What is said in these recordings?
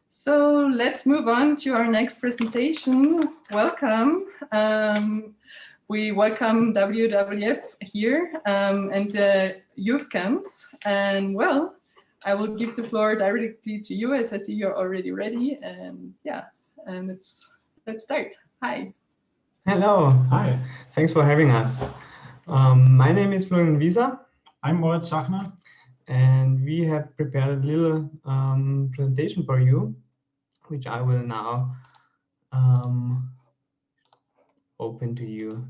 So let's move on to our next presentation. Welcome. We welcome WWF here and the youth camps. And well, I will give the floor directly to you as I see you're already ready. And yeah, and let's start. Hi. Hello. Hi. Thanks for having us. My name is Florian Wieser. I'm Moritz Schachner. And we have prepared a little presentation for you, which I will now open to you.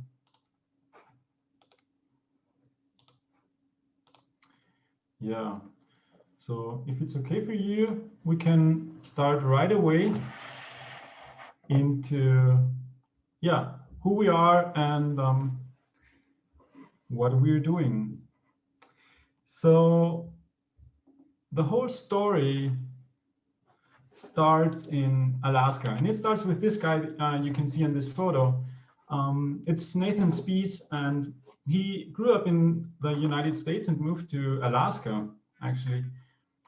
Yeah. So if it's okay for you, we can start right away into who we are and what we're doing. So the whole story starts in Alaska, and it starts with this guy you can see in this photo. It's Nathan Spies, and he grew up in the United States and moved to Alaska, actually,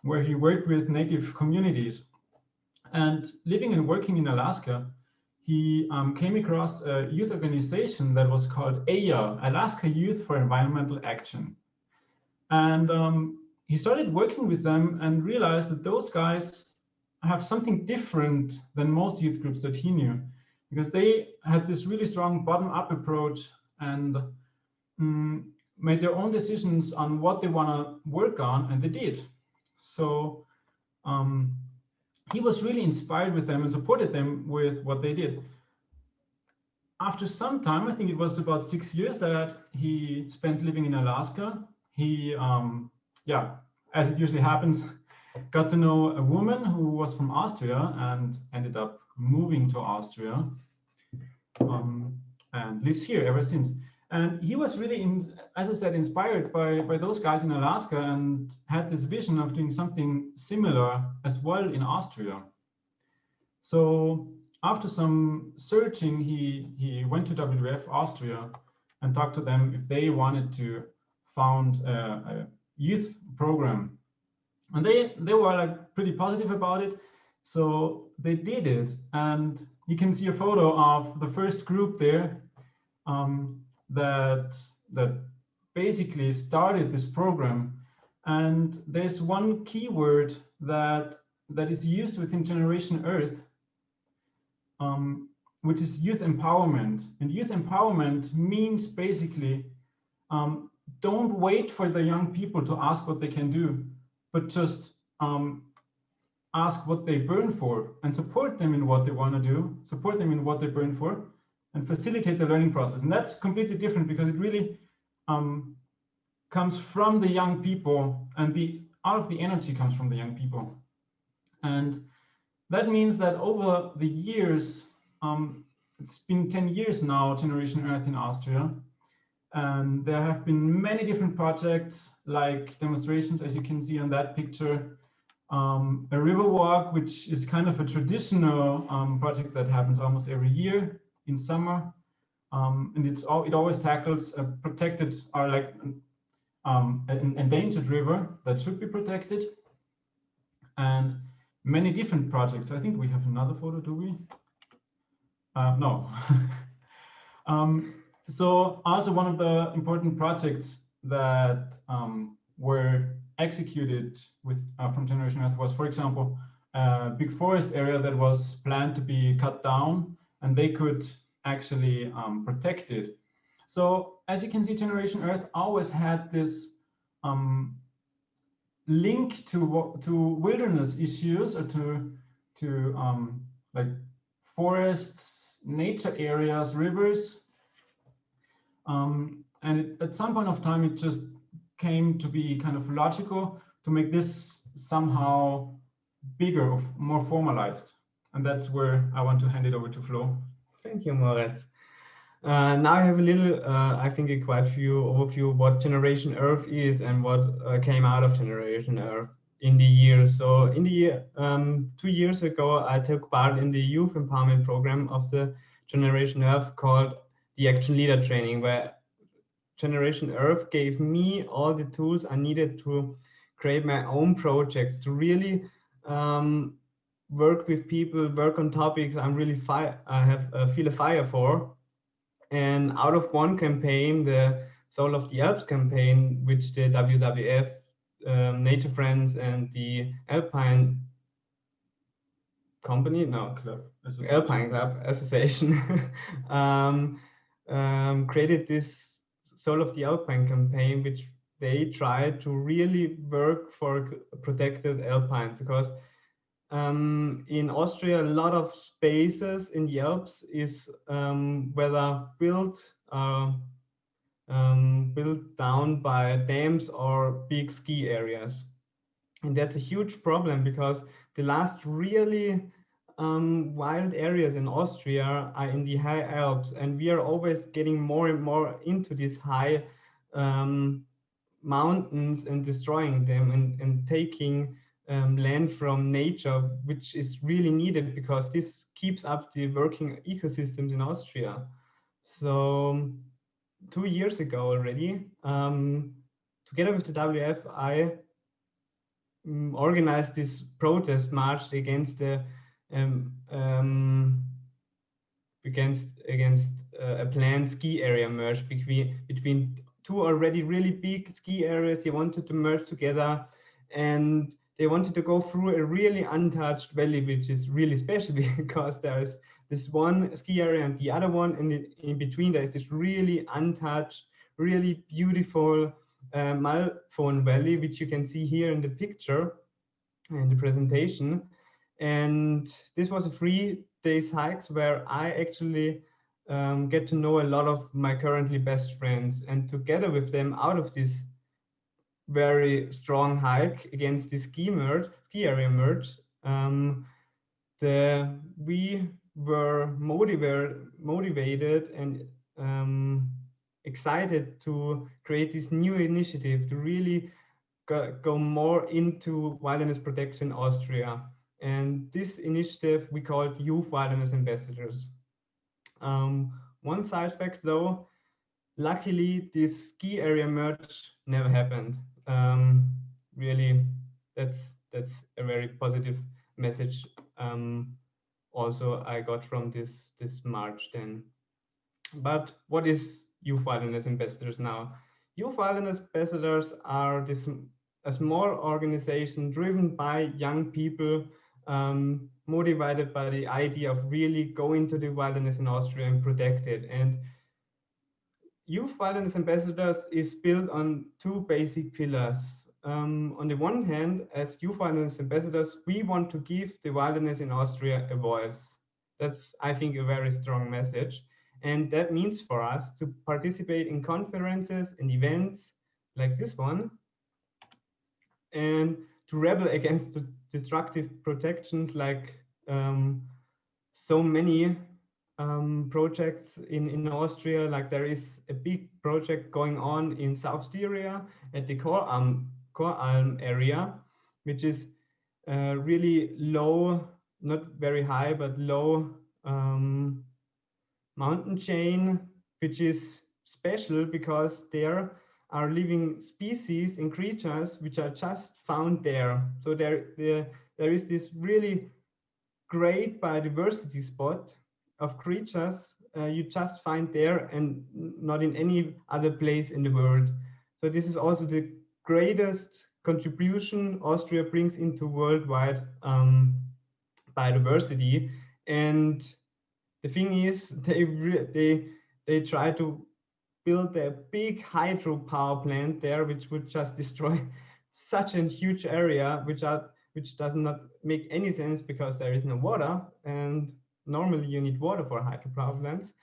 where he worked with native communities. And living and working in Alaska, he came across a youth organization that was called AYA, Alaska Youth for Environmental Action. And he started working with them and realized that those guys have something different than most youth groups that he knew, because they had this really strong bottom-up approach and made their own decisions on what they want to work on, and they did. So he was really inspired with them and supported them with what they did. After some time, I think it was about 6 years that he spent living in Alaska, he, as it usually happens, got to know a woman who was from Austria and ended up moving to Austria and lives here ever since. And he was really, as I said, inspired by those guys in Alaska and had this vision of doing something similar as well in Austria. So after some searching, he went to WWF Austria and talked to them if they wanted to found a youth program. And they were like pretty positive about it. So they did it. And you can see a photo of the first group there that basically started this program. And there's one keyword that is used within Generation Earth, which is youth empowerment. And youth empowerment means basically don't wait for the young people to ask what they can do, but just ask what they burn for and support them in what they want to do, support them in what they burn for, and facilitate the learning process. And that's completely different because it really comes from the young people, and all of the energy comes from the young people. And that means that over the years, it's been 10 years now, Generation Earth in Austria, and there have been many different projects like demonstrations, as you can see on that picture, a river walk, which is kind of a traditional project that happens almost every year in summer, and it always tackles a protected or like an endangered river that should be protected, and many different projects. I think we have another photo, do we? No. So also one of the important projects that were executed with from Generation Earth was, for example, a big forest area that was planned to be cut down, and they could actually protect it. So as you can see, Generation Earth always had this link to wilderness issues or to like forests, nature areas, rivers. And at some point of time, it just came to be kind of logical to make this somehow bigger or more formalized. And that's where I want to hand it over to Flo. Thank you, Moritz. Now I have a little, I think a quite few overview what Generation Earth is and what came out of Generation Earth in the year. So in the year, 2 years ago, I took part in the youth empowerment program of the Generation Earth called the Action Leader Training, where Generation Earth gave me all the tools I needed to create my own projects, to really work with people, work on topics I'm really feel a fire for. And out of one campaign, the Soul of the Alps campaign, which the WWF, Nature Friends, and the Alpine Company, no, Club Alpine Club Association, created this Soul of the Alpine campaign, which they try to really work for protected alpine, because in Austria, a lot of spaces in the Alps is whether built down by dams or big ski areas. And that's a huge problem, because the last really wild areas in Austria are in the high Alps, and we are always getting more and more into these high mountains and destroying them, and taking land from nature, which is really needed, because this keeps up the working ecosystems in Austria. So 2 years ago already, together with the WWF, I organized this protest march against the against a planned ski area merge between two already really big ski areas. They wanted to merge together, and they wanted to go through a really untouched valley, which is really special because there's this one ski area and the other one, and in between there is this really untouched, really beautiful Malphone Valley, which you can see here in the picture in the presentation. And this was a 3 days hikes where I actually get to know a lot of my currently best friends, and together with them, out of this very strong hike against the ski area merge, we were motivated and excited to create this new initiative to really go more into wilderness protection in Austria. And this initiative we called Youth Wilderness Ambassadors. One side fact though, luckily this ski area merge never happened. Really, that's a very positive message. Also, I got from this march then. But what is Youth Wilderness Ambassadors now? Youth Wilderness Ambassadors are a small organization driven by young people, motivated by the idea of really going to the wilderness in Austria and protect it. And Youth Wilderness Ambassadors is built on 2 basic pillars. On the one hand, as Youth Wilderness Ambassadors, we want to give the wilderness in Austria a voice. That's, I think, a very strong message. And that means for us to participate in conferences and events like this one, and to rebel against the destructive protections like so many projects in Austria. Like there is a big project going on in South Styria at the Koralm area, which is really low, not very high, but low mountain chain, which is special because there are living species and creatures which are just found there. So there is this really great biodiversity spot of creatures you just find there and not in any other place in the world. So this is also the greatest contribution Austria brings into worldwide biodiversity. And the thing is, they try to build a big hydropower plant there, which would just destroy such a huge area, which does not make any sense because there is no water, and normally you need water for hydropower plants.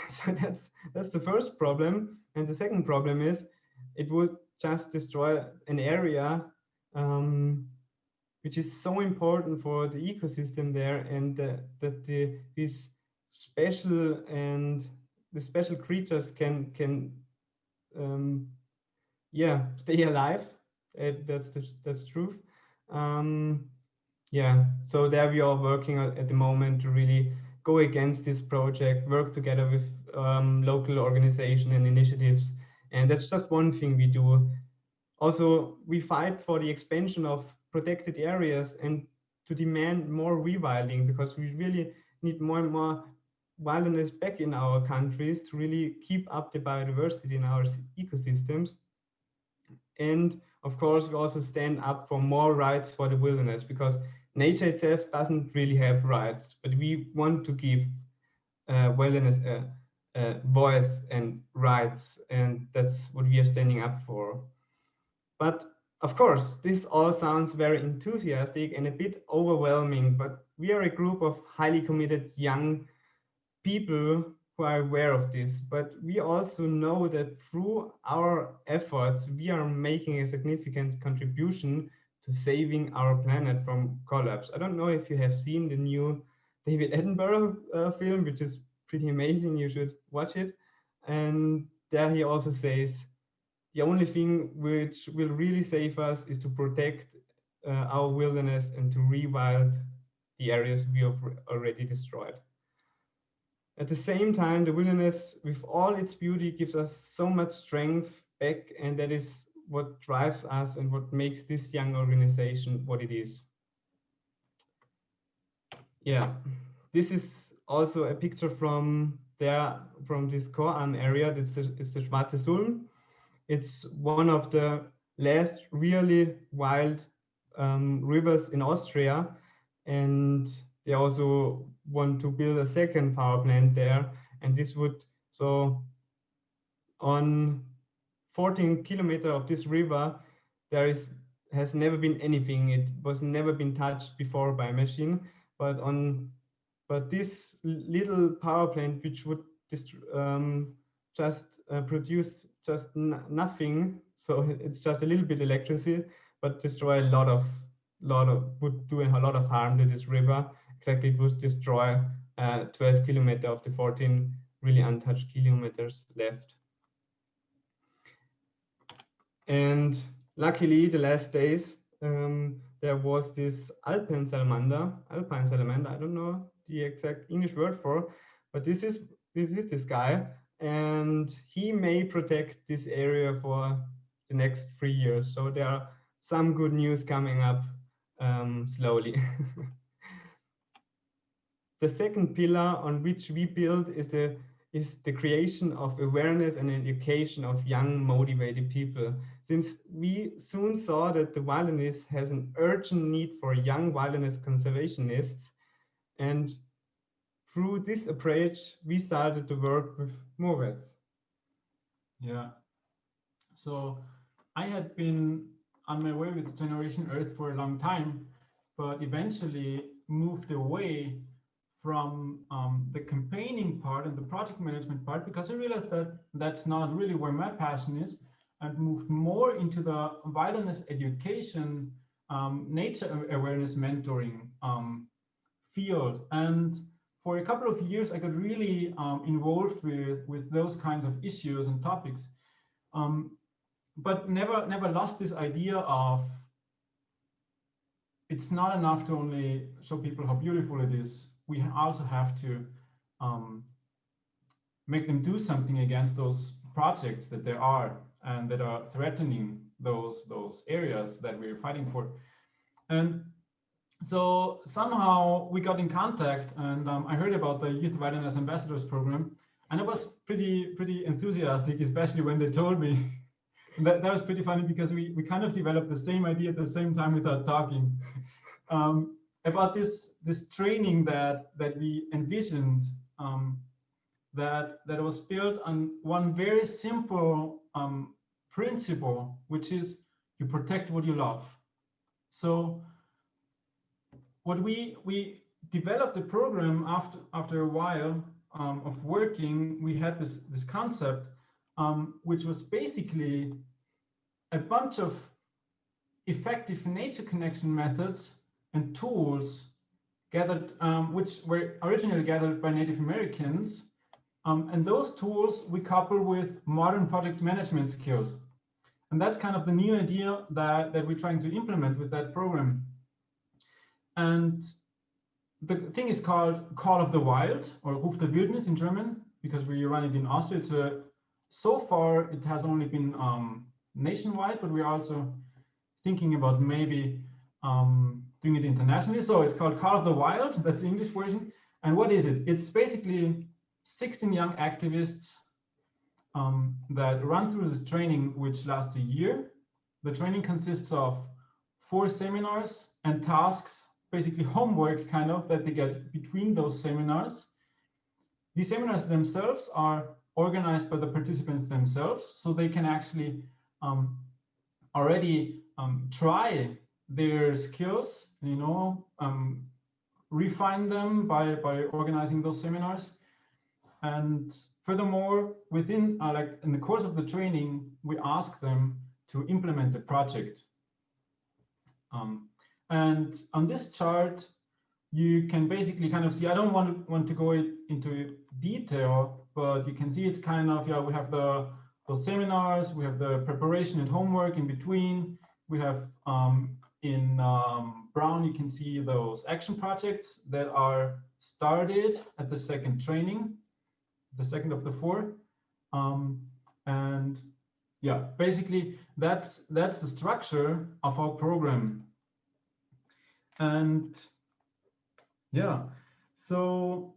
So that's the first problem. And the second problem is it would just destroy an area which is so important for the ecosystem there, and that these special creatures can stay alive. That's truth. So there we are working at the moment to really go against this project, work together with local organizations and initiatives. And that's just one thing we do. Also, we fight for the expansion of protected areas, and to demand more rewilding, because we really need more and more wilderness back in our countries to really keep up the biodiversity in our ecosystems. And of course, we also stand up for more rights for the wilderness, because nature itself doesn't really have rights, but we want to give wilderness a voice and rights, and that's what we are standing up for. But of course, this all sounds very enthusiastic and a bit overwhelming, but we are a group of highly committed young people who are aware of this. But we also know that through our efforts, we are making a significant contribution to saving our planet from collapse. I don't know if you have seen the new David Attenborough film, which is pretty amazing. You should watch it. And there he also says, the only thing which will really save us is to protect our wilderness and to rewild the areas we have already destroyed. At the same time, the wilderness, with all its beauty, gives us so much strength back, and that is what drives us and what makes this young organization what it is. Yeah, this is also a picture from this Koralm area. It's the Schwarze Sulm. It's one of the last really wild rivers in Austria, and they also want to build a second power plant there. And this would, so on 14 kilometers of this river, has never been anything. It was never been touched before by a machine. But this little power plant, which would just produce just nothing, so it's just a little bit electricity, but destroy would do a lot of harm to this river. Exactly, it would destroy 12 kilometers of the 14 really untouched kilometers left. And luckily, the last days, there was this alpine salamander. I don't know the exact English word for, but this is this guy, and he may protect this area for the next 3 years. So there are some good news coming up slowly. The second pillar on which we build is the creation of awareness and education of young, motivated people. Since we soon saw that the wilderness has an urgent need for young wilderness conservationists, and through this approach, we started to work with MOVETS. Yeah. So I had been on my way with Generation Earth for a long time, but eventually moved away from the campaigning part and the project management part, because I realized that that's not really where my passion is, and moved more into the wilderness education, nature awareness mentoring field. And for a couple of years, I got really involved with those kinds of issues and topics, but never lost this idea of it's not enough to only show people how beautiful it is. We also have to make them do something against those projects that there are and that are threatening those areas that we're fighting for. And so somehow we got in contact, and I heard about the Youth Wilderness Ambassadors program, and I was pretty enthusiastic, especially when they told me. That was pretty funny, because we kind of developed the same idea at the same time without talking. About this training that we envisioned, that was built on one very simple principle, which is you protect what you love. So what we developed a program after a while of working. We had this concept, which was basically a bunch of effective nature connection methods and tools gathered, which were originally gathered by Native Americans. And those tools we couple with modern project management skills. And that's kind of the new idea that we're trying to implement with that program. And the thing is called Call of the Wild, or Ruf der Wildnis in German, because we run it in Austria. So far, it has only been nationwide, but we're also thinking about maybe doing it internationally. So it's called Call of the Wild. That's the English version. And what is it? It's basically 16 young activists that run through this training, which lasts a year. The training consists of 4 seminars and tasks, basically homework kind of, that they get between those seminars. These seminars themselves are organized by the participants themselves, so they can actually already try their skills, you know, refine them by organizing those seminars. And furthermore, within like in the course of the training, we ask them to implement the project. And on this chart, you can basically kind of see, I don't want to go into detail, but you can see it's kind of, yeah, we have those seminars, we have the preparation and homework in between. We have in brown, you can see those action projects that are started at the second training, the second of the 4. And yeah, basically that's the structure of our program. And yeah, so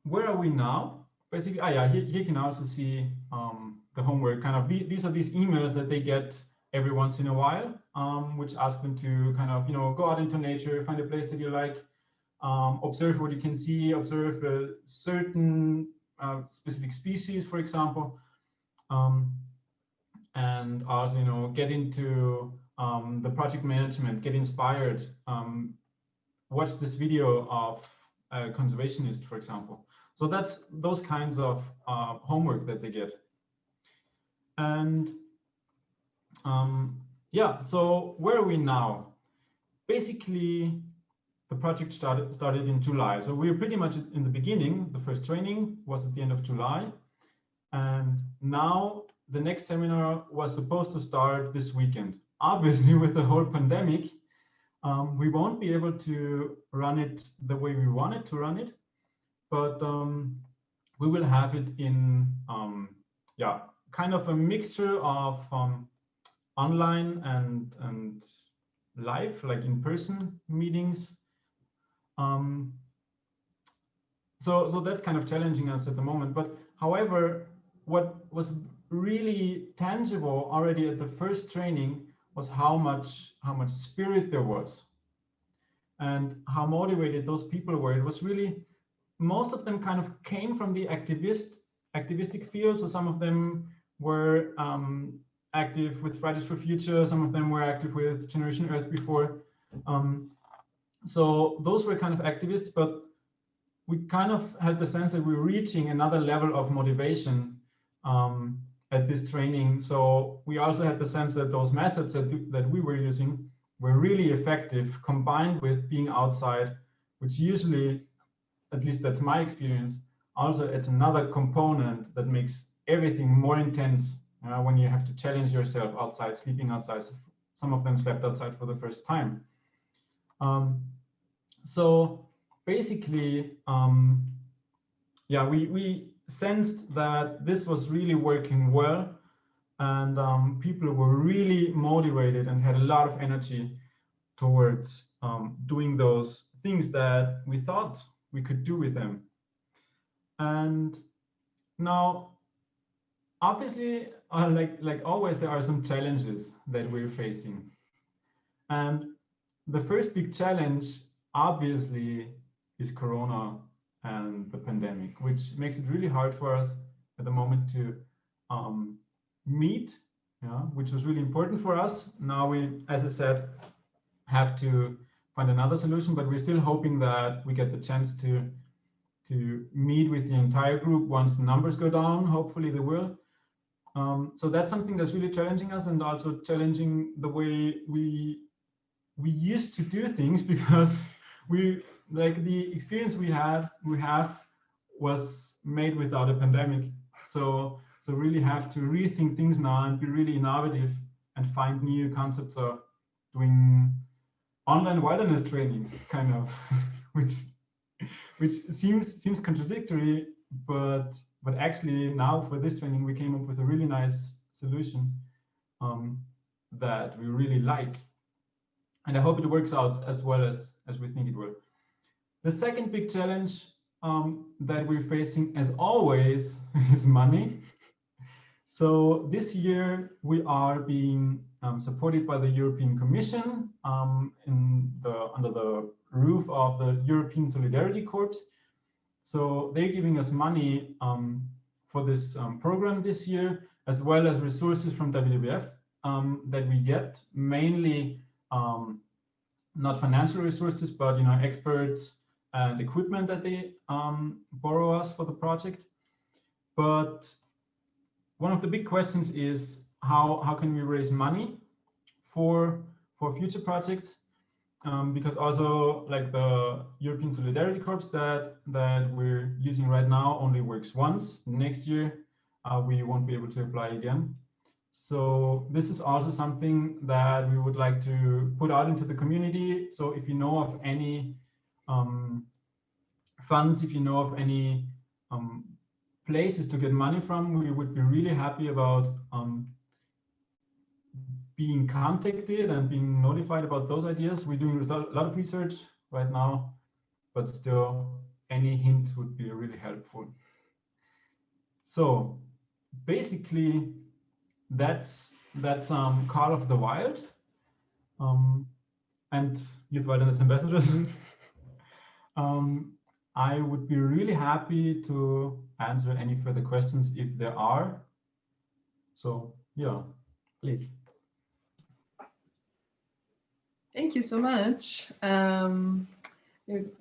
where are we now? Basically, yeah, here you can also see the homework. Kind of these are these emails that they get every once in a while, which ask them to kind of, you know, go out into nature, find a place that you like, observe what you can see, observe a certain specific species, for example, and also, you know, get into the project management, get inspired, watch this video of a conservationist, for example. So that's those kinds of homework that they get. And yeah, so where are we now? Basically, the project started in July. So we're pretty much in the beginning. The first training was at the end of July. And now the next seminar was supposed to start this weekend. Obviously, with the whole pandemic, we won't be able to run it the way we wanted to run it, but we will have it in, yeah, kind of a mixture of online and live, like in-person meetings. So that's kind of challenging us at the moment. But however, what was really tangible already at the first training was how much spirit there was and how motivated those people were. It was really, most of them kind of came from the activistic field. So some of them were active with Fridays for Future, some of them were active with Generation Earth before. So those were kind of activists, but we kind of had the sense that we were reaching another level of motivation at this training. So we also had the sense that those methods that we were using were really effective, combined with being outside, which usually, at least that's my experience, also it's another component that makes everything more intense when you have to challenge yourself outside, sleeping outside. Some of them slept outside for the first time. So basically, yeah, we sensed that this was really working well, and people were really motivated and had a lot of energy towards doing those things that we thought we could do with them. And now, obviously, like always, there are some challenges that we're facing. And the first big challenge, obviously, is Corona and the pandemic, which makes it really hard for us at the moment to meet, which was really important for us. Now we, as I said, have to find another solution, but we're still hoping that we get the chance to meet with the entire group once the numbers go down. Hopefully they will. So that's something that's really challenging us, and also challenging the way we used to do things, because we, like, the experience we have was made without a pandemic. So really have to rethink things now and be really innovative and find new concepts of doing online wilderness trainings, kind of, which seems contradictory, but actually now for this training we came up with a really nice solution that we really like. And I hope it works out as well as we think it will. The second big challenge that we're facing, as always, is money. So this year we are being supported by the European Commission under the roof of the European Solidarity Corps. So they're giving us money for this program this year, as well as resources from WWF that we get, mainly not financial resources, but experts and equipment that they borrow us for the project. But one of the big questions is how can we raise money for future projects? Because also, like, the European Solidarity Corps that we're using right now only works once. Next year we won't be able to apply again. So this is also something that we would like to put out into the community. So if you know of any funds, if you know of any places to get money from, we would be really happy about being contacted and being notified about those ideas. We're doing a lot of research right now, but still any hints would be really helpful. So basically that's Call of the Wild and Youth Wilderness Ambassadors. I would be really happy to answer any further questions if there are. So yeah, please. Thank you so much.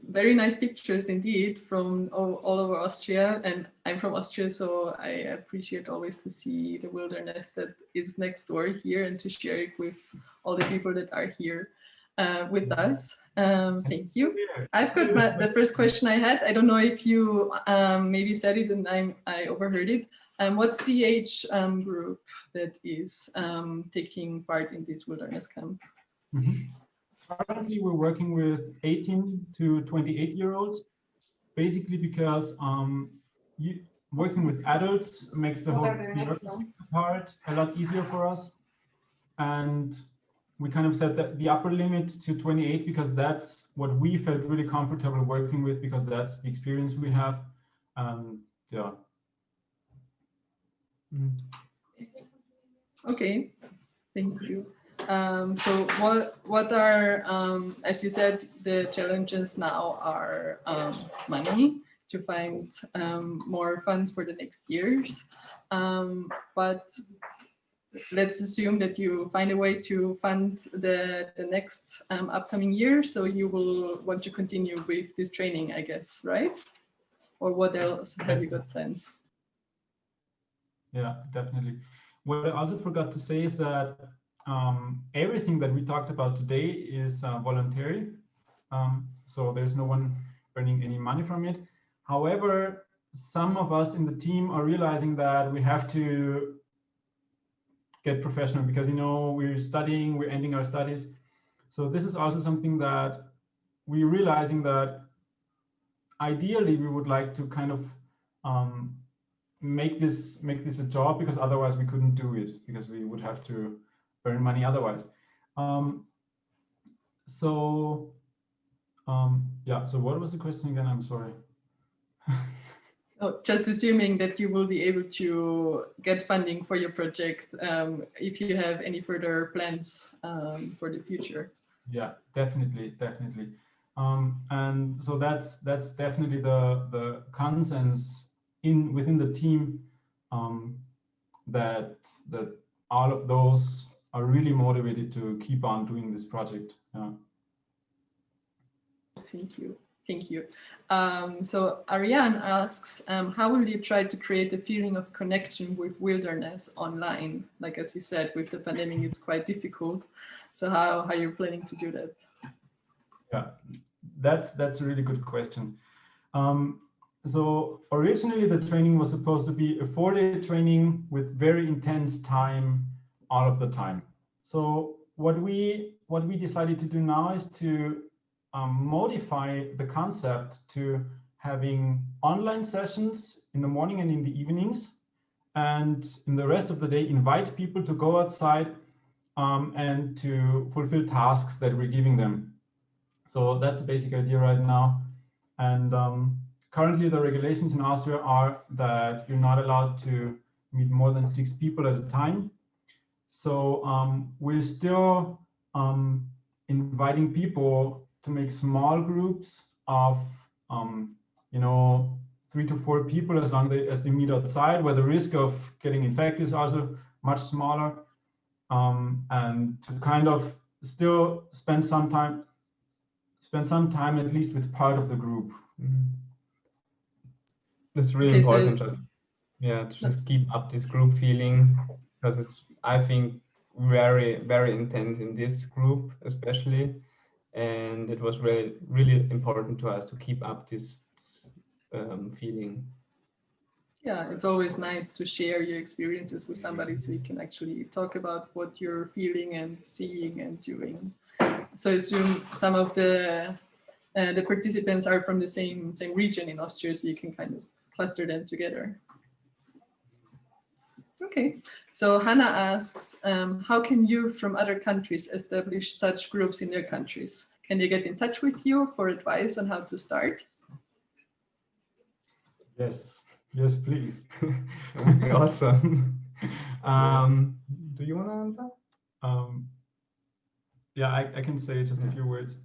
Very nice pictures indeed from all over Austria, and I'm from Austria, so I appreciate always to see the wilderness that is next door here and to share it with all the people that are here with us. Thank you. I've got the first question I had. I don't know if you maybe said it and I overheard it. What's the age group that is taking part in this wilderness camp? Mm-hmm. Currently, we're working with 18 to 28-year-olds, basically because working with adults makes the whole part a lot easier for us. And we kind of set the upper limit to 28 because that's what we felt really comfortable working with, because that's the experience we have. Yeah. Okay, thank you. So what are, as you said, the challenges now are money to find more funds for the next years. But let's assume that you find a way to fund the next upcoming year. So you will want to continue with this training, I guess, right? Or what else have you got planned? Yeah, definitely. What I also forgot to say is that everything that we talked about today is voluntary. So there's no one earning any money from it. However, some of us in the team are realizing that we have to get professional because, we're studying, we're ending our studies. So this is also something that we're realizing that ideally we would like to kind of make this a job, because otherwise we couldn't do it, because we would have to earn money otherwise. Yeah, so what was the question again? I'm sorry. Oh, just assuming that you will be able to get funding for your project, if you have any further plans for the future. Yeah, definitely. And so that's definitely the consensus within the team, that all of those are really motivated to keep on doing this project. Yeah. Thank you. So Ariane asks, how will you try to create a feeling of connection with wilderness online? Like, as you said, with the pandemic, it's quite difficult. So how are you planning to do that? Yeah, that's a really good question. So originally the training was supposed to be a 4-day training with very intense time all of the time. So what we decided to do now is to modify the concept to having online sessions in the morning and in the evenings, and in the rest of the day invite people to go outside and to fulfill tasks that we're giving them. So that's the basic idea right now. And currently the regulations in Austria are that you're not allowed to meet more than 6 people at a time. So we're still inviting people to make small groups of, 3 to 4 people as long as they meet outside, where the risk of getting infected is also much smaller, and to kind of still spend some time at least with part of the group. That's really important. To just keep up this group feeling, because it's, I think, very, very intense in this group especially, and it was really, really important to us to keep up this feeling. Yeah, it's always nice to share your experiences with somebody so you can actually talk about what you're feeling and seeing and doing. So I assume some of the participants are from the same region in Austria, so you can kind of cluster them together. Okay, so Hannah asks, how can you from other countries establish such groups in their countries? Can they get in touch with you for advice on how to start? Yes, please. That would be awesome. Do you want to answer? Yeah, I can say just a few words.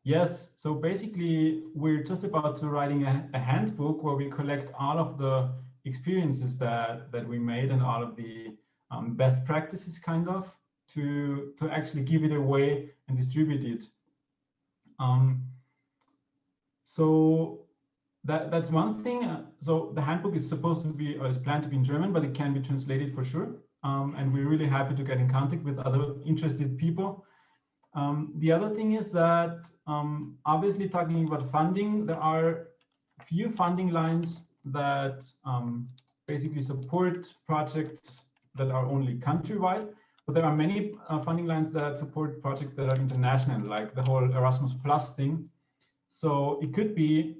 Yes, so basically we're just about to writing a handbook where we collect all of the experiences that we made and all of the best practices kind of to actually give it away and distribute it. So that's one thing. So the handbook is supposed to be, or is planned to be in German, but it can be translated for sure. And we're really happy to get in contact with other interested people. The other thing is that obviously talking about funding, there are few funding lines that basically support projects that are only countrywide, but there are many funding lines that support projects that are international, like the whole Erasmus Plus thing. So it could be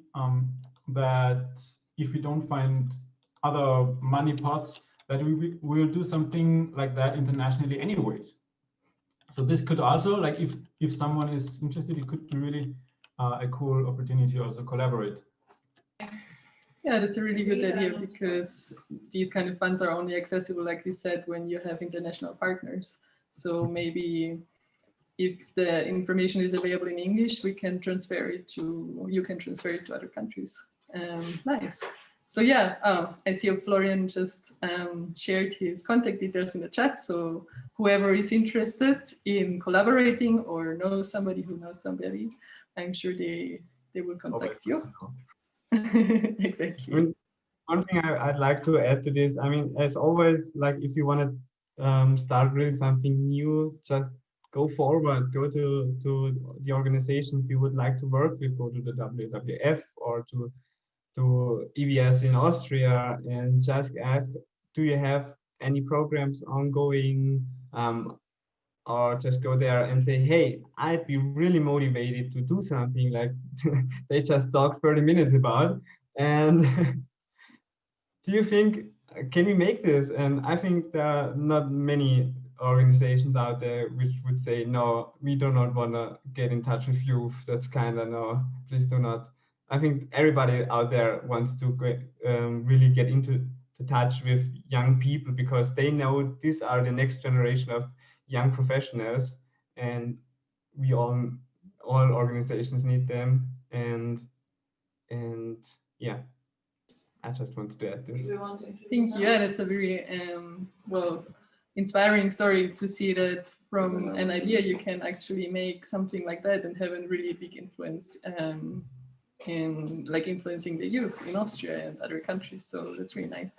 that if we don't find other money pots, that we will do something like that internationally anyways. So this could also, like if someone is interested, it could be really a cool opportunity to also collaborate. Yeah, that's a really good idea, because these kind of funds are only accessible, like you said, when you have international partners. So maybe if the information is available in English, you can transfer it to other countries. Nice. So yeah, I see Florian just shared his contact details in the chat. So whoever is interested in collaborating or knows somebody who knows somebody, I'm sure they will contact you. Exactly. I mean, one thing I'd like to add to this, I mean, as always, like if you want to start really something new, just go forward, go to the organizations you would like to work with, go to the WWF or to EVS in Austria, and just ask, do you have any programs ongoing? Or just go there and say, hey, I'd be really motivated to do something like they just talked 30 minutes about. And do you think, can we make this? And I think there are not many organizations out there which would say, no, we do not want to get in touch with youth. That's kind of, no, please do not. I think everybody out there wants to really get into touch with young people, because they know these are the next generation of young professionals, and we all organizations need them. And yeah, I just wanted to add this. Thank you. Yeah, that's a very well, inspiring story to see that from an idea you can actually make something like that and have a really big influence in like influencing the youth in Austria and other countries. So that's really nice.